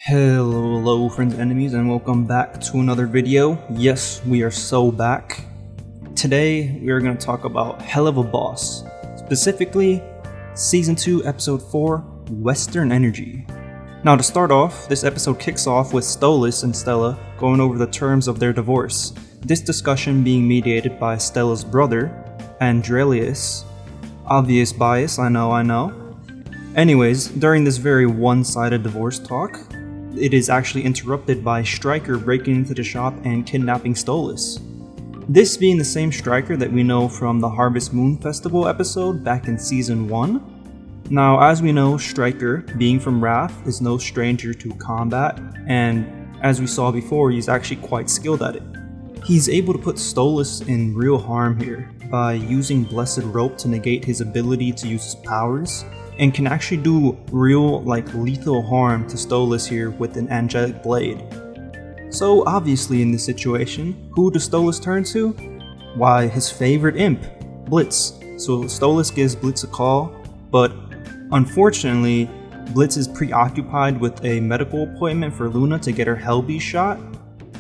Hello friends and enemies, and welcome back to another video. Yes, we are so back. Today we are going to talk about Helluvaboss, specifically Season 2 Episode 4, Western Energy. Now to start off, this episode kicks off with Stolas and Stella going over the terms of their divorce. This discussion being mediated by Stella's brother, Andrelius. Obvious bias, I know. Anyways, during this very one-sided divorce talk, it is actually interrupted by Stryker breaking into the shop and kidnapping Stolas. This being the same Stryker that we know from the Harvest Moon Festival episode back in Season 1. Now, as we know, Stryker, being from Wrath, is no stranger to combat, and as we saw before, he's actually quite skilled at it. He's able to put Stolas in real harm here by using Blessed Rope to negate his ability to use his powers, and can actually do real, lethal harm to Stolas here with an angelic blade. So obviously in this situation, who does Stolas turn to? Why, his favorite imp, Blitz. So Stolas gives Blitz a call, but unfortunately, Blitz is preoccupied with a medical appointment for Luna to get her Hellbeast shot,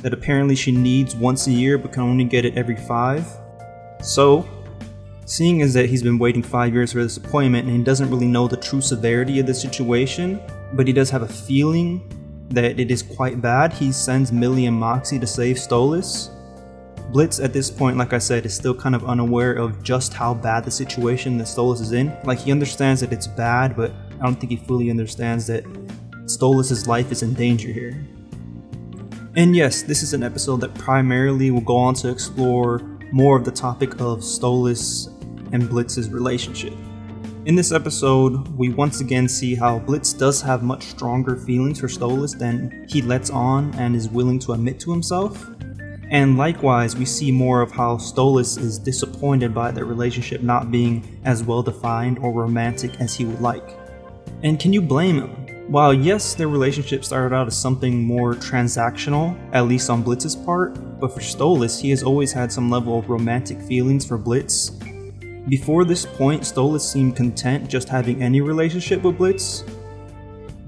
that apparently she needs once a year but can only get it every 5. So, seeing as that he's been waiting 5 years for this appointment and he doesn't really know the true severity of the situation, but he does have a feeling that it is quite bad, he sends Millie and Moxie to save Stolas. Blitz at this point, like I said, is still kind of unaware of just how bad the situation that Stolas is in. Like, he understands that it's bad, but I don't think he fully understands that Stolas' life is in danger here. And yes, this is an episode that primarily will go on to explore more of the topic of Stolas and Blitz's relationship. In this episode, we once again see how Blitz does have much stronger feelings for Stolas than he lets on and is willing to admit to himself. And likewise, we see more of how Stolas is disappointed by their relationship not being as well defined or romantic as he would like. And can you blame him? While yes, their relationship started out as something more transactional, at least on Blitz's part, but for Stolas, he has always had some level of romantic feelings for Blitz. Before this point, Stolas seemed content just having any relationship with Blitz.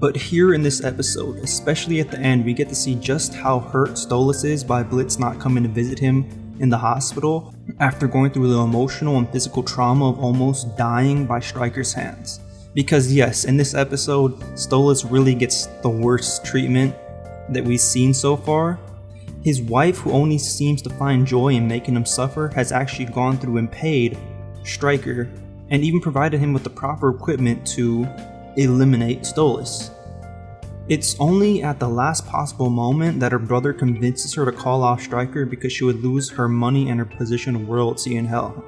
But here in this episode, especially at the end, we get to see just how hurt Stolas is by Blitz not coming to visit him in the hospital after going through the emotional and physical trauma of almost dying by Stryker's hands. Because yes, in this episode, Stolas really gets the worst treatment that we've seen so far. His wife, who only seems to find joy in making him suffer, has actually gone through and paid Stryker and even provided him with the proper equipment to eliminate Stolas. It's only at the last possible moment that her brother convinces her to call off Stryker because she would lose her money and her position of royalty in hell,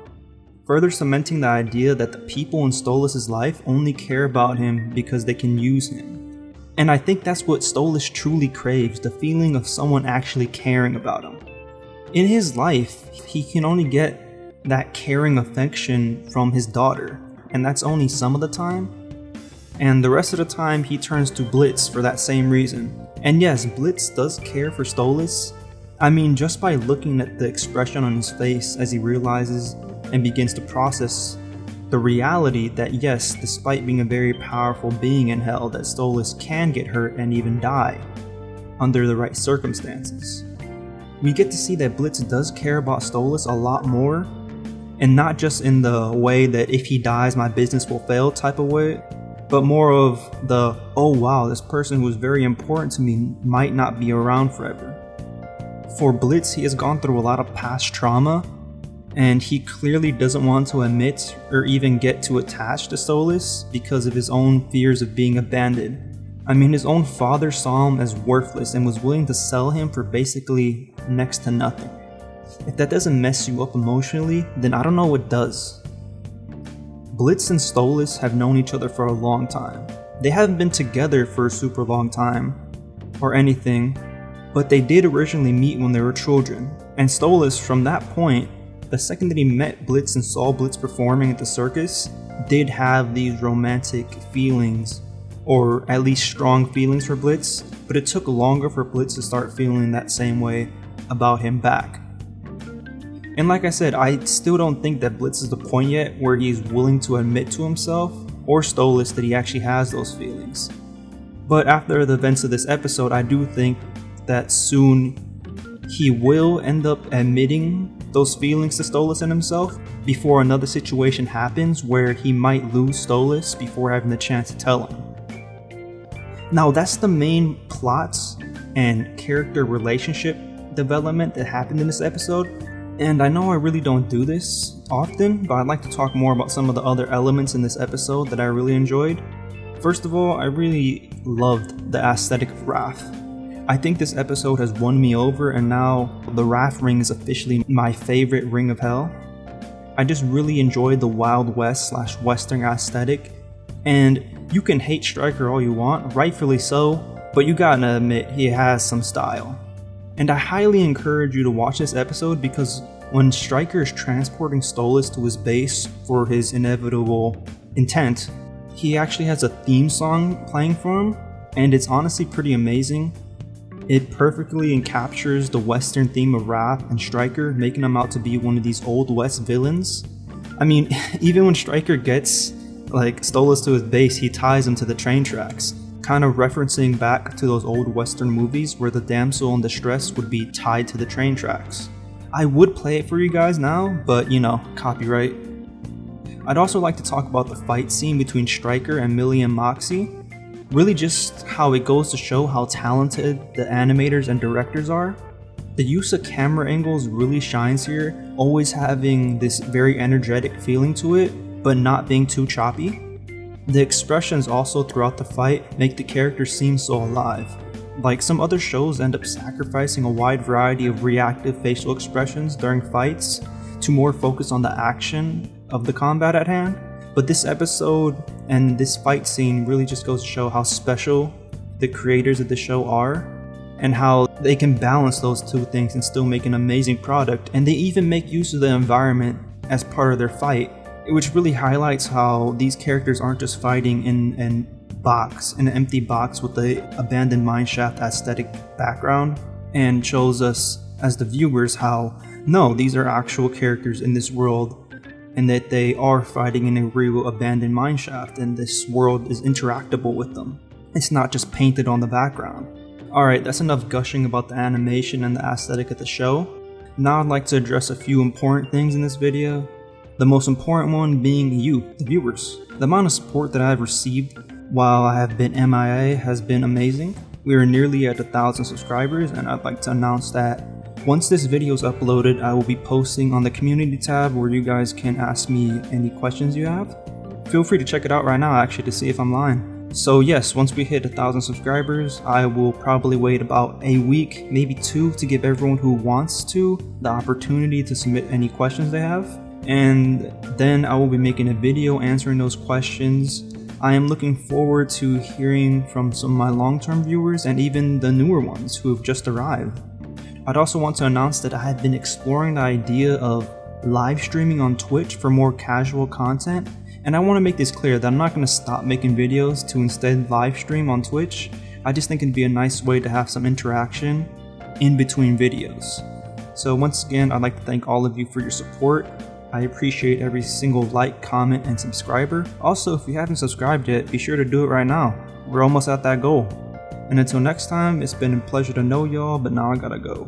further cementing the idea that the people in Stolas' life only care about him because they can use him. And I think that's what Stolas truly craves, the feeling of someone actually caring about him. In his life, he can only get that caring affection from his daughter, and that's only some of the time. And the rest of the time, he turns to Blitz for that same reason. And yes, Blitz does care for Stolas. I mean, just by looking at the expression on his face as he realizes and begins to process the reality that yes, despite being a very powerful being in hell, that Stolas can get hurt and even die under the right circumstances. We get to see that Blitz does care about Stolas a lot more, and not just in the way that if he dies my business will fail type of way, but more of the, oh wow, this person who is very important to me might not be around forever. For Blitz, he has gone through a lot of past trauma, and he clearly doesn't want to admit or even get too attached to Stolas because of his own fears of being abandoned. I mean, his own father saw him as worthless and was willing to sell him for basically next to nothing. If that doesn't mess you up emotionally, then I don't know what does. Blitz and Stolas have known each other for a long time. They haven't been together for a super long time or anything, but they did originally meet when they were children. And Stolas, from that point, the second that he met Blitz and saw Blitz performing at the circus, did have these romantic feelings, or at least strong feelings for Blitz, but it took longer for Blitz to start feeling that same way about him back. And like I said, I still don't think that Blitz is the point yet where he's willing to admit to himself or Stolas that he actually has those feelings. But after the events of this episode, I do think that soon he will end up admitting those feelings to Stolas and himself before another situation happens where he might lose Stolas before having the chance to tell him. Now that's the main plots and character relationship development that happened in this episode, and I know I really don't do this often, but I'd like to talk more about some of the other elements in this episode that I really enjoyed. First of all, I really loved the aesthetic of Wrath. I think this episode has won me over, and now the Wrath ring is officially my favorite ring of hell. I just really enjoyed the Wild West / Western aesthetic, and you can hate Stryker all you want, rightfully so, but you gotta admit he has some style. And I highly encourage you to watch this episode because when Stryker is transporting Stolas to his base for his inevitable intent, he actually has a theme song playing for him, and it's honestly pretty amazing. It perfectly encaptures the Western theme of Wrath and Stryker, making him out to be one of these Old West villains. I mean, even when Stryker gets Stolas to his base, he ties him to the train tracks, kind of referencing back to those old Western movies where the damsel in distress would be tied to the train tracks. I would play it for you guys now, but copyright. I'd also like to talk about the fight scene between Stryker and Millie and Moxie. Really just how it goes to show how talented the animators and directors are. The use of camera angles really shines here, always having this very energetic feeling to it, but not being too choppy. The expressions also throughout the fight make the characters seem so alive. Like some other shows end up sacrificing a wide variety of reactive facial expressions during fights to more focus on the action of the combat at hand. But this episode and this fight scene really just goes to show how special the creators of the show are and how they can balance those two things and still make an amazing product. And they even make use of the environment as part of their fight, which really highlights how these characters aren't just fighting in an empty box with the abandoned mineshaft aesthetic background, and shows us as the viewers how no, these are actual characters in this world, and that they are fighting in a real abandoned mineshaft, and this world is interactable with them. It's not just painted on the background. Alright, that's enough gushing about the animation and the aesthetic of the show. Now I'd like to address a few important things in this video. The most important one being you, the viewers. The amount of support that I've received while I have been MIA has been amazing. We are nearly at 1,000 subscribers, and I'd like to announce that once this video is uploaded, I will be posting on the community tab where you guys can ask me any questions you have. Feel free to check it out right now actually to see if I'm lying. So yes, once we hit 1,000 subscribers, I will probably wait about a week, maybe 2, to give everyone who wants to the opportunity to submit any questions they have. And then I will be making a video answering those questions. I am looking forward to hearing from some of my long-term viewers and even the newer ones who have just arrived. I'd also want to announce that I have been exploring the idea of live streaming on Twitch for more casual content, and I want to make this clear that I'm not going to stop making videos to instead live stream on Twitch. I just think it'd be a nice way to have some interaction in between videos. So once again, I'd like to thank all of you for your support. I appreciate every single like, comment, and subscriber. Also, if you haven't subscribed yet, be sure to do it right now. We're almost at that goal. And until next time, it's been a pleasure to know y'all, but now I gotta go.